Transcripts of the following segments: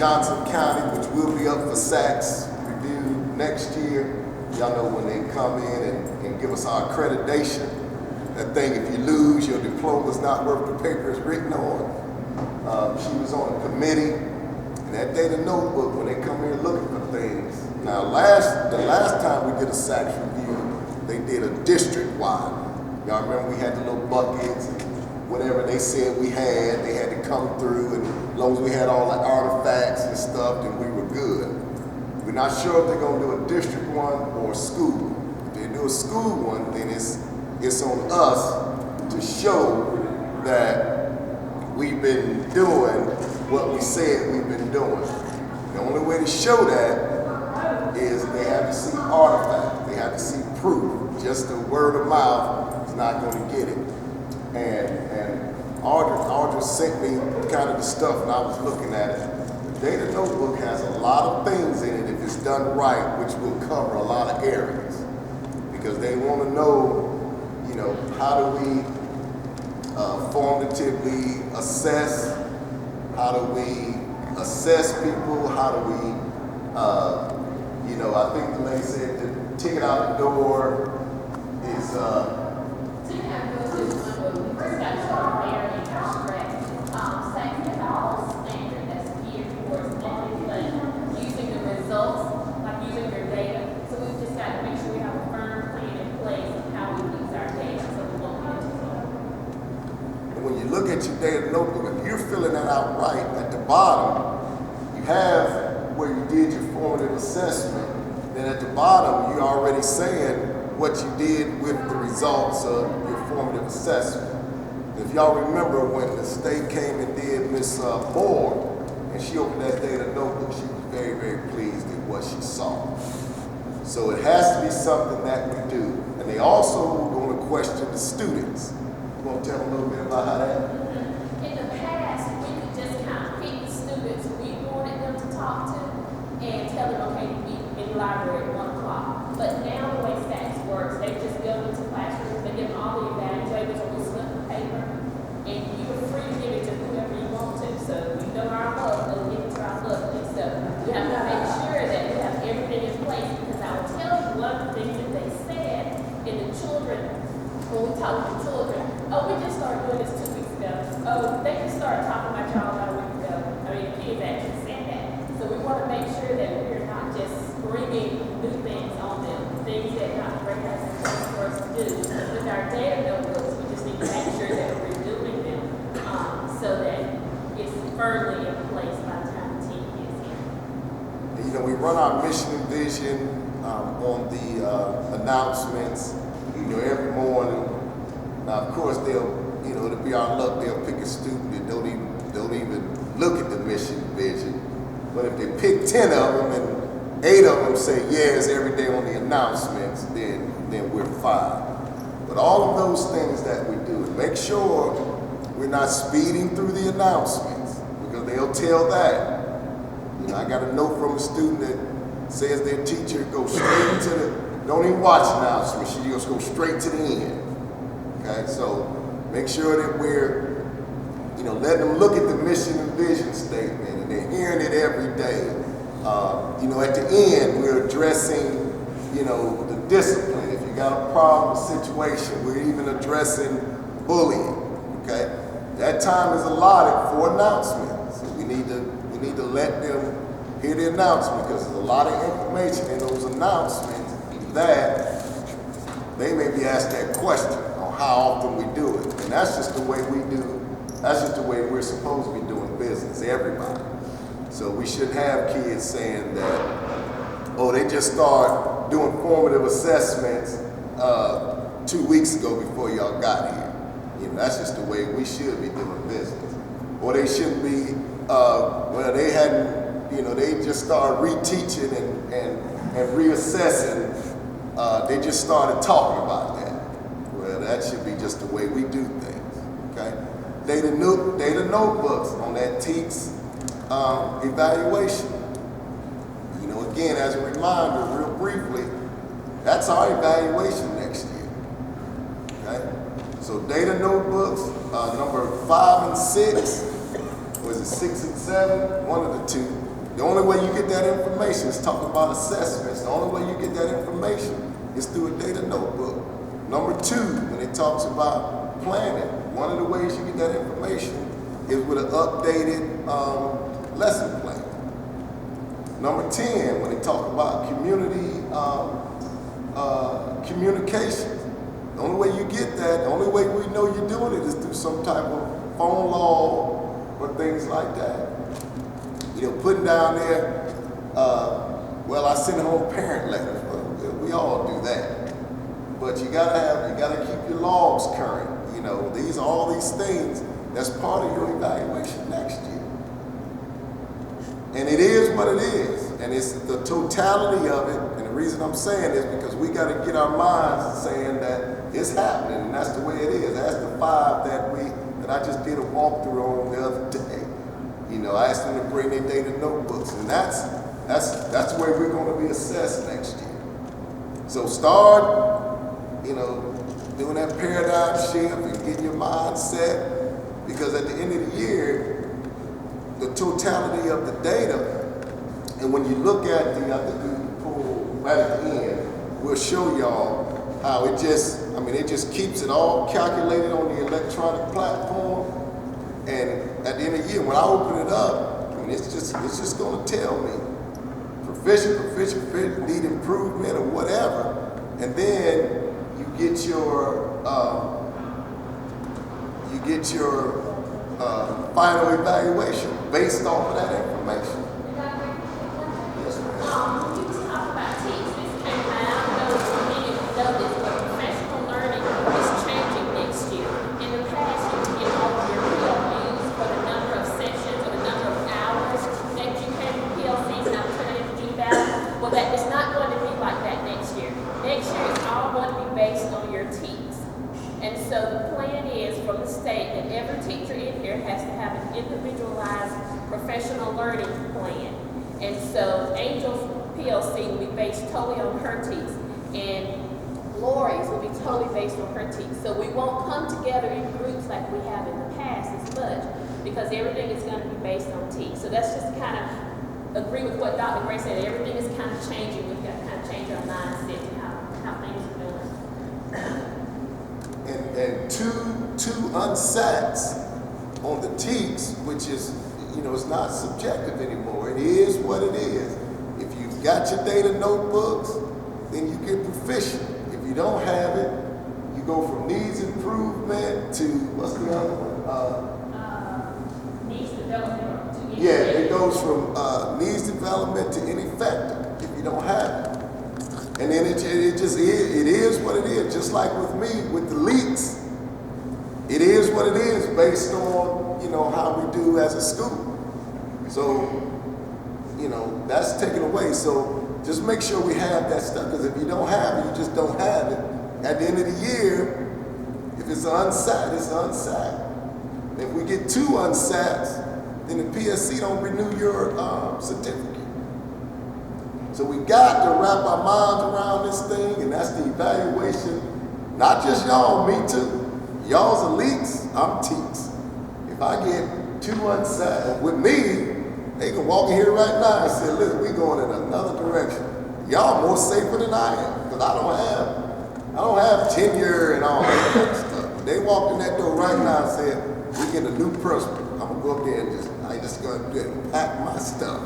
Johnson County, which will be up for SACS review next year. Y'all know when they come in and give us our accreditation, that thing, if you lose, your diploma's not worth the paper it's written on. She was on a committee, and that data notebook, when they come here looking for things. Now, the last time we did a SACS review, they did a district-wide. Y'all remember we had the little buckets and whatever they said we had, they had to come through, and as long as we had all the artifacts and stuff, then we were good. We're not sure if they're gonna do a district one or a school. If they do a school one, then it's on us to show that we've been doing what we said we've been doing. The only way to show that is they have to see artifacts, they have to see proof. Just the word of mouth is not going to get it. And Audra sent me kind of the stuff, and I was looking at it. The data notebook has a lot of things in it if it's done right, which will cover a lot of areas. Because they want to know, you know, how do we formatively assess? How do we assess people? How do we, you know, I think the lady said the ticket out the door is, ticket out the door is one, but we first got started there in abstract. Same with all standard that's geared towards manipulating, using the results, like using your data. So we've just got to make sure we have a firm plan in place of how we use our data so we won't get into trouble. when you look at your data notebook, if you're filling that out right, at the bottom, you have where you did your formative assessment. Then at the bottom, you're already saying what you did with the results of your formative assessment. If y'all remember when the state came and did Miss Moore, and she opened that data notebook, she was very, very pleased with what she saw. So it has to be something that we do. And they also want to question the students. You want to tell them a little bit about how that? In the past, we could just kind of pick the students we wanted them to talk to and tell them, okay, meet in the library at 1 o'clock. But now the way SACS works, they just go into classrooms, they give them all the evaluators on a slip of paper, and you are free to give it to whoever you want to. So we know our love, they'll give it to our lovely. So we have to make sure that we have everything in place, because I will tell you one of the things that they said in the children, when we talk to children, oh, we just started doing this 2 weeks ago. Oh, they just started talking about y'all about a week ago. I mean, kids actually said that. So we want to make sure that we're not just bringing new things on them, things that not great has for us to do. With our data notebooks, we just need to make sure that we're doing them so that it's firmly in place by the time the team gets here. You know, we run our mission and vision on the announcements, you know, every morning. Now, of course, you know, it'll be our luck, they'll pick a student that don't even look at the mission and vision. But if they pick 10 of them and 8 of them say yes every day on the announcements, then we're fine. But all of those things that we do, make sure we're not speeding through the announcements, because they'll tell that. You know, I got a note from a student that says their teacher goes straight to don't even watch announcements, she just goes straight to the end. Okay, so make sure that we're, you know, letting them look at the mission and vision statement, and they're hearing it every day. You know, at the end, we're addressing, you know, the discipline. If you got a problem, a situation, we're even addressing bullying. Okay, that time is allotted for announcements. So we need to let them hear the announcement, because there's a lot of information in those announcements that they may be asked that question on how often we do it. And that's just the way we do, that's just the way we're supposed to be doing business, everybody. So we shouldn't have kids saying that, oh, they just start doing formative assessments 2 weeks ago before y'all got here. You know, that's just the way we should be doing business. Or they shouldn't be, well, they hadn't, you know, they just started reteaching and reassessing. They just started talking about that. Well, that should be just the way we do things, okay? Data notebooks on that TEKS evaluation. You know, again, as a reminder, real briefly, that's our evaluation next year, okay? So data notebooks, number 5 and 6, or is it 6 and 7? One of the two. The only way you get that information is talking about assessments. The only way you get that information is through a data notebook. Number 2, when it talks about planning, one of the ways you get that information is with an updated lesson plan. Number 10, when they talk about community communication, the only way you get that, the only way we know you're doing it is through some type of phone log or things like that. You know, putting down there, well, I send home parent letters. Well, we all do that. But you gotta keep your logs current. You know, these are all these things that's part of your evaluation next year. And it is what it is. And it's the totality of it. And the reason I'm saying this because we got to get our minds saying that it's happening, and that's the way it is. That's the 5 that I just did a walkthrough on the other day. You know, I asked them to bring their data notebooks, and that's the way we're going to be assessed next year. So start, you know, doing that paradigm shift and getting your mind set, because at the end of the year, the totality of the data, and when you look at the, I think we pull right at the end, we'll show y'all how it just keeps it all calculated on the electronic platform. And at the end of the year, when I open it up, I mean, it's just going to tell me proficient, need improvement or whatever. And then you get your final evaluation based off of that information. Yes, ma'am. You talk about teach. This came out. I don't know if many of you know this, but professional learning is changing next year. In the past, you could get all of your PLCs for the number of sessions or the number of hours that you had in PLCs, and I'm turning it into GVAL. Well, that is not going to be like that next year. Next year, it's all going to be based on your TEKS. And so the plan is from the state that every teacher in here has to have an individualized professional learning plan. And so Angel's PLC will be based totally on her TEKS, and Lori's will be totally based on her TEKS. So we won't come together in groups like we have in the past as much, because everything is going to be based on TEKS. So that's just kind of agree with what Dr. Gray said. Everything is kind of changing. We've got to kind of change our mindset and how things are doing. And two unsats on the TEKS, which is, you know, it's not subjective anymore. It is what it is. If you've got your data notebooks, then you get proficient. If you don't have it, you go from needs improvement to, what's the other one? Needs development to Yeah, it goes from needs development to ineffective if you don't have it. And then it is what it is. Just like with me, with the leaks, it is what it is based on, you know, how we do as a school. So, you know, that's taken away. So just make sure we have that stuff, because if you don't have it, you just don't have it. At the end of the year, if it's unsat, it's unsat. If we get 2 unsats, then the PSC don't renew your certificate. So we got to wrap our minds around this thing, and that's the evaluation. Not just y'all, me too. Y'all's elites, I'm TEKS. If I get 2 unsat with me, they can walk in here right now and say, listen, we going in another direction. Y'all more safer than I am, because I don't have tenure and all that kind of stuff. If they walked in that door right now and said, we get a new principal, I'm gonna go up there and I just gonna pack my stuff.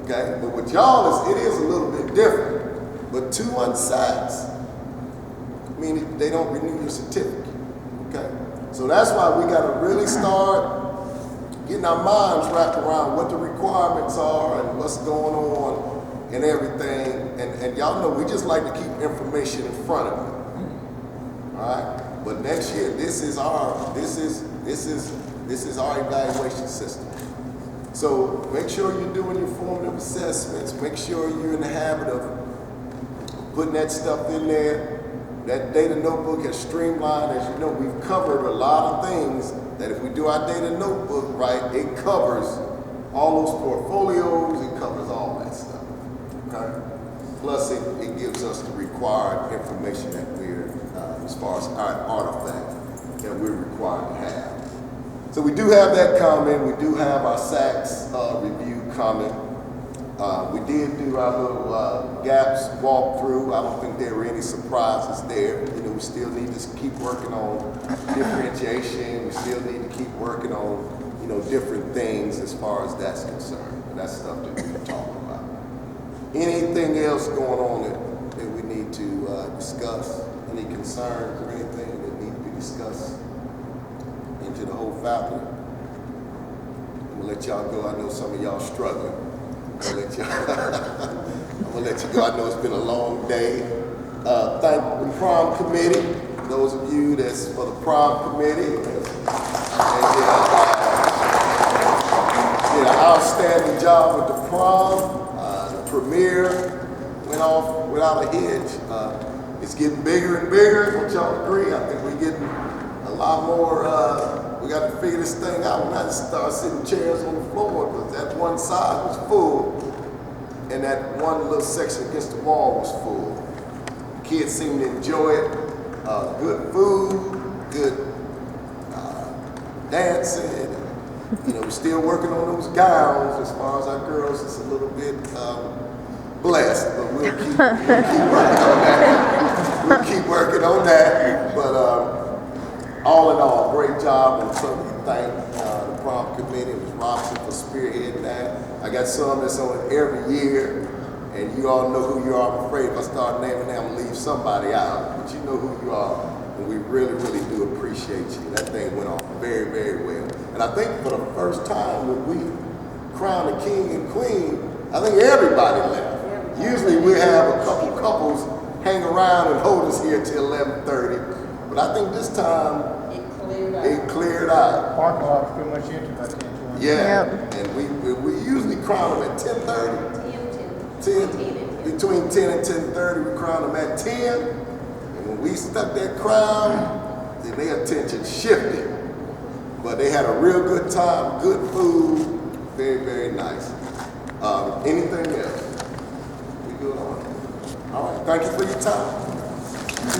Okay, but with y'all, it is a little bit different. But 2 unsats mean they don't renew your certificate. Okay, so that's why we got to really start getting our minds wrapped around what the requirements are and what's going on and everything. And y'all know we just like to keep information in front of you. All right, but next year this is our evaluation system. So make sure you're doing your formative assessments. Make sure you're in the habit of putting that stuff in there. That data notebook has streamlined. As you know, we've covered a lot of things that if we do our data notebook right, it covers all those portfolios, it covers all that stuff. Okay? Plus it gives us the required information that we're, as far as our artifact that we're required to have. So we do have that coming. We do have our SACS review coming. We did do our little gaps walkthrough. I don't think there were any surprises there. You know, we still need to keep working on differentiation. We still need to keep working on, you know, different things as far as that's concerned. And that's stuff that we can talk about. Anything else going on that we need to discuss? Any concerns or anything that need to be discussed into the whole faculty? I'm gonna let y'all go. I know some of y'all struggling. I'm gonna let you go. I know it's been a long day. Thank the prom committee. Those of you that's for the prom committee. Did an outstanding job with the prom. The premiere went off without a hitch. It's getting bigger and bigger. Don't y'all agree? I think we're getting a lot more. We got to figure this thing out. We're not start sitting chairs on the floor because that one side was full and that one little section against the wall was full. Kids seem to enjoy it. Good food, good dancing. You know, we're still working on those gowns. As far as our girls, it's a little bit blessed, but we'll keep working on that. We'll keep working on that. But all in all, great job, and certainly thank the prom committee. It was Robson for spearheading that. I got some that's on it every year, and you all know who you are. I'm afraid if I start naming them, I'm gonna leave somebody out, but you know who you are, and we really, really do appreciate you. That thing went off very, very well. And I think for the first time when we crown the king and queen, I think everybody left. Usually we have a couple couples hang around and hold us here till 11:30, but I think this time it cleared out. Parking lot's pretty much empty by 10:20. Yeah, Yep. and we usually crown them at 10:30. 10, between 10 and 10:30, we crown them at 10. And when we stuck that crown, then their attention shifted. But they had a real good time, good food, very, very nice. Anything else? We good on it? All right, thank you for your time.